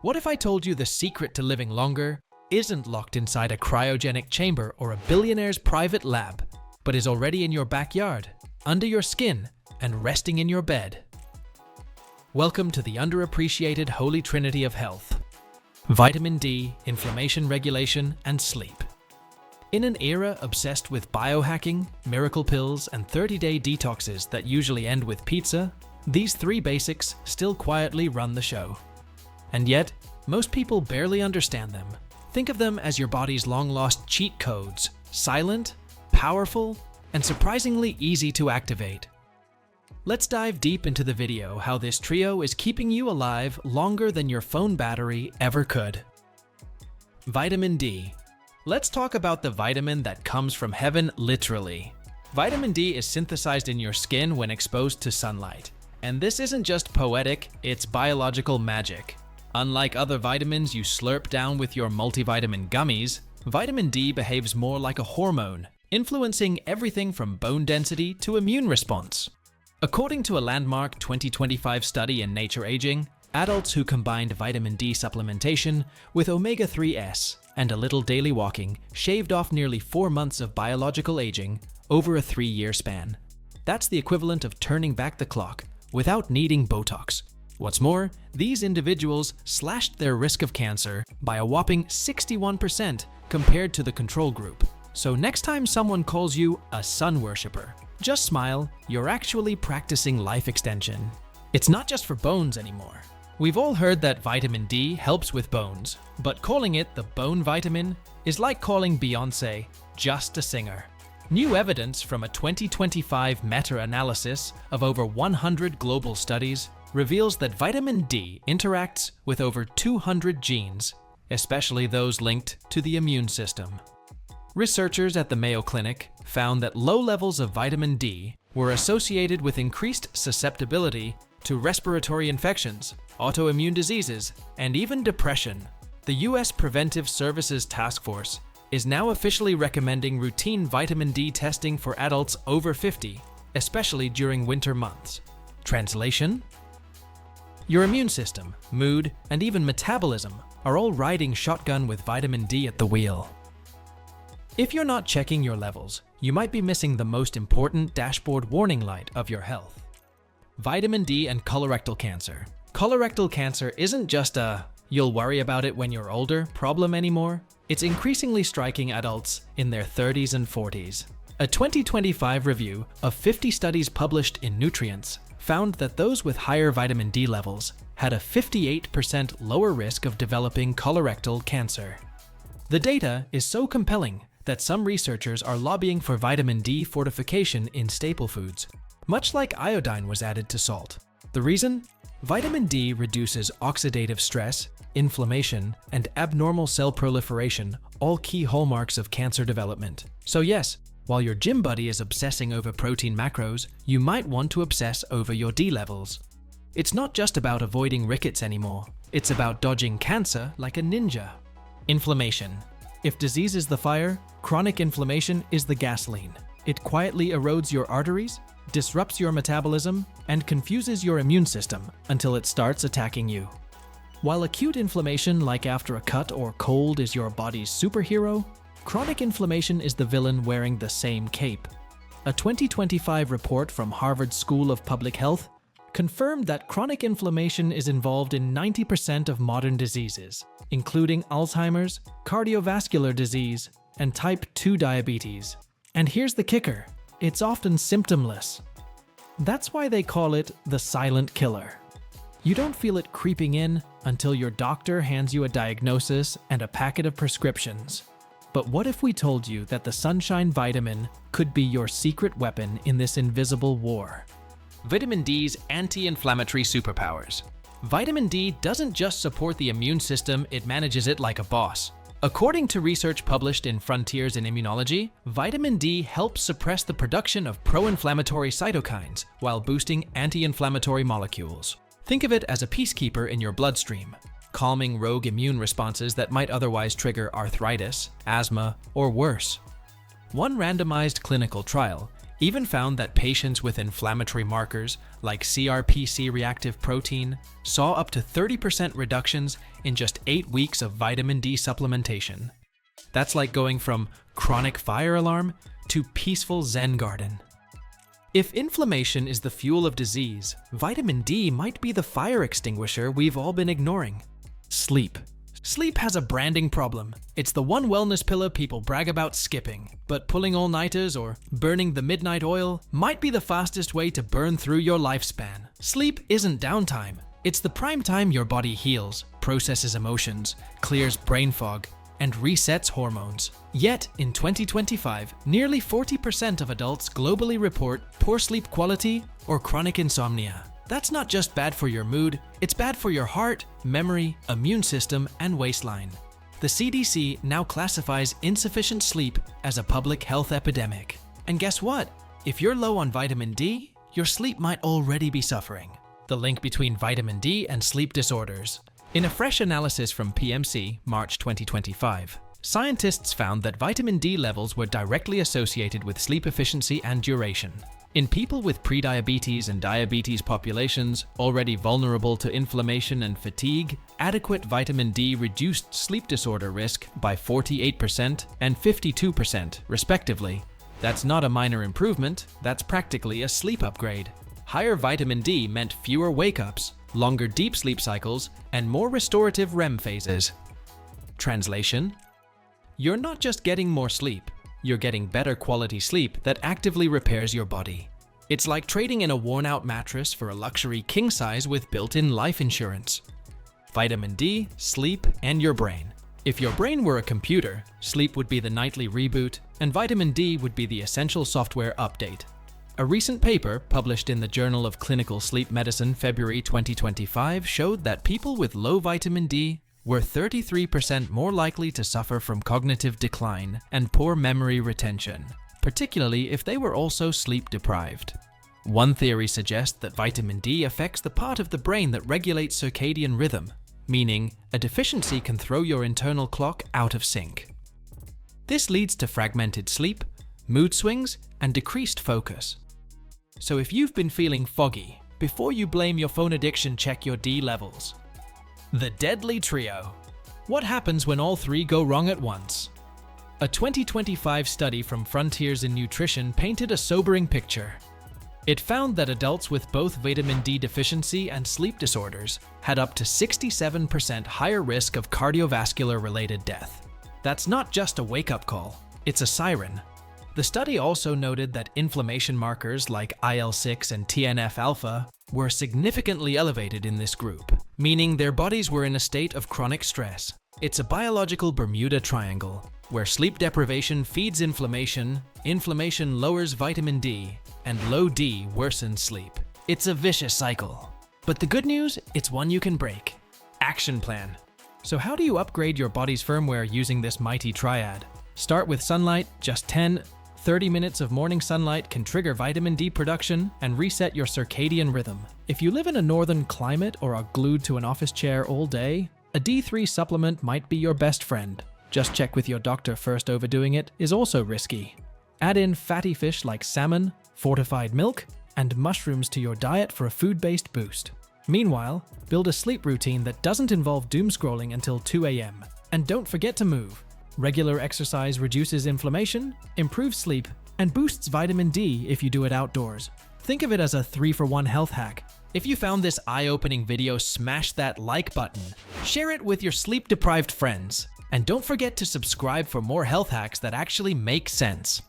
What if I told you the secret to living longer isn't locked inside a cryogenic chamber or a billionaire's private lab, but is already in your backyard, under your skin, and resting in your bed? Welcome to the underappreciated holy trinity of health: vitamin D, inflammation regulation, and sleep. In an era obsessed with biohacking, miracle pills, and 30-day detoxes that usually end with pizza, these three basics still quietly run the show. And yet, most people barely understand them. Think of them as your body's long-lost cheat codes: silent, powerful, and surprisingly easy to activate. Let's dive deep into the video how this trio is keeping you alive longer than your phone battery ever could. Vitamin D. Let's talk about the vitamin that comes from heaven, literally. Vitamin D is synthesized in your skin when exposed to sunlight. And this isn't just poetic, it's biological magic. Unlike other vitamins you slurp down with your multivitamin gummies, vitamin D behaves more like a hormone, influencing everything from bone density to immune response. According to a landmark 2025 study in Nature Aging, adults who combined vitamin D supplementation with omega-3s and a little daily walking shaved off nearly 4 months of biological aging over a 3-year span. That's the equivalent of turning back the clock without needing Botox. What's more, these individuals slashed their risk of cancer by a whopping 61% compared to the control group. So next time someone calls you a sun worshipper, just smile, you're actually practicing life extension. It's not just for bones anymore. We've all heard that vitamin D helps with bones, but calling it the bone vitamin is like calling Beyoncé just a singer. New evidence from a 2025 meta-analysis of over 100 global studies reveals that vitamin D interacts with over 200 genes, especially those linked to the immune system. Researchers at the Mayo Clinic found that low levels of vitamin D were associated with increased susceptibility to respiratory infections, autoimmune diseases, and even depression. The U.S. Preventive Services Task Force is now officially recommending routine vitamin D testing for adults over 50, especially during winter months. Translation? Your immune system, mood, and even metabolism are all riding shotgun with vitamin D at the wheel. If you're not checking your levels, you might be missing the most important dashboard warning light of your health. Vitamin D and colorectal cancer. Colorectal cancer isn't just a "you'll worry about it when you're older" problem anymore. It's increasingly striking adults in their 30s and 40s. A 2025 review of 50 studies published in Nutrients found that those with higher vitamin D levels had a 58% lower risk of developing colorectal cancer. The data is so compelling that some researchers are lobbying for vitamin D fortification in staple foods, much like iodine was added to salt. The reason? Vitamin D reduces oxidative stress, inflammation, and abnormal cell proliferation, all key hallmarks of cancer development. So yes, while your gym buddy is obsessing over protein macros, you might want to obsess over your D levels. It's not just about avoiding rickets anymore. It's about dodging cancer like a ninja. Inflammation. If disease is the fire, chronic inflammation is the gasoline. It quietly erodes your arteries, disrupts your metabolism, and confuses your immune system until it starts attacking you. While acute inflammation, like after a cut or cold, is your body's superhero, chronic inflammation is the villain wearing the same cape. A 2025 report from Harvard School of Public Health confirmed that chronic inflammation is involved in 90% of modern diseases, including Alzheimer's, cardiovascular disease, and type 2 diabetes. And here's the kicker: it's often symptomless. That's why they call it the silent killer. You don't feel it creeping in until your doctor hands you a diagnosis and a packet of prescriptions. But what if we told you that the sunshine vitamin could be your secret weapon in this invisible war? Vitamin D's anti-inflammatory superpowers. Vitamin D doesn't just support the immune system, it manages it like a boss. According to research published in Frontiers in Immunology, vitamin D helps suppress the production of pro-inflammatory cytokines while boosting anti-inflammatory molecules. Think of it as a peacekeeper in your bloodstream, calming rogue immune responses that might otherwise trigger arthritis, asthma, or worse. One randomized clinical trial even found that patients with inflammatory markers like CRPC reactive protein saw up to 30% reductions in just 8 weeks of vitamin D supplementation. That's like going from chronic fire alarm to peaceful Zen garden. If inflammation is the fuel of disease, vitamin D might be the fire extinguisher we've all been ignoring. Sleep. Sleep has a branding problem. It's the one wellness pillar people brag about skipping, but pulling all-nighters or burning the midnight oil might be the fastest way to burn through your lifespan. Sleep isn't downtime. It's the prime time your body heals, processes emotions, clears brain fog, and resets hormones. Yet, in 2025, nearly 40% of adults globally report poor sleep quality or chronic insomnia. That's not just bad for your mood, it's bad for your heart, memory, immune system, and waistline. The CDC now classifies insufficient sleep as a public health epidemic. And guess what? If you're low on vitamin D, your sleep might already be suffering. The link between vitamin D and sleep disorders. In a fresh analysis from PMC, March 2025, scientists found that vitamin D levels were directly associated with sleep efficiency and duration. In people with prediabetes and diabetes populations already vulnerable to inflammation and fatigue, adequate vitamin D reduced sleep disorder risk by 48% and 52%, respectively. That's not a minor improvement, that's practically a sleep upgrade. Higher vitamin D meant fewer wake-ups, longer deep sleep cycles, and more restorative REM phases. Translation: you're not just getting more sleep, you're getting better quality sleep that actively repairs your body. It's like trading in a worn-out mattress for a luxury king size with built-in life insurance. Vitamin D, sleep, and your brain. If your brain were a computer, sleep would be the nightly reboot, and vitamin D would be the essential software update. A recent paper published in the Journal of Clinical Sleep Medicine, February 2025, showed that people with low vitamin D were 33% more likely to suffer from cognitive decline and poor memory retention, particularly if they were also sleep deprived. One theory suggests that vitamin D affects the part of the brain that regulates circadian rhythm, meaning a deficiency can throw your internal clock out of sync. This leads to fragmented sleep, mood swings, and decreased focus. So if you've been feeling foggy, before you blame your phone addiction, check your D levels. The deadly trio. What happens when all three go wrong at once? A 2025 study from Frontiers in Nutrition painted a sobering picture. It found that adults with both vitamin D deficiency and sleep disorders had up to 67% higher risk of cardiovascular-related death. That's not just a wake-up call, it's a siren. The study also noted that inflammation markers like IL-6 and TNF-alpha were significantly elevated in this group, meaning their bodies were in a state of chronic stress. It's a biological Bermuda Triangle, where sleep deprivation feeds inflammation, inflammation lowers vitamin D, and low D worsens sleep. It's a vicious cycle. But the good news, it's one you can break. Action plan. So how do you upgrade your body's firmware using this mighty triad? Start with sunlight. Just 10-30 minutes of morning sunlight can trigger vitamin D production and reset your circadian rhythm. If you live in a northern climate or are glued to an office chair all day, a D3 supplement might be your best friend. Just check with your doctor first. Overdoing it is also risky. Add in fatty fish like salmon, fortified milk, and mushrooms to your diet for a food-based boost. Meanwhile, build a sleep routine that doesn't involve doom scrolling until 2 a.m. And don't forget to move. Regular exercise reduces inflammation, improves sleep, and boosts vitamin D if you do it outdoors. Think of it as a 3-for-1 health hack. If you found this eye-opening video, smash that like button. Share it with your sleep-deprived friends. And don't forget to subscribe for more health hacks that actually make sense.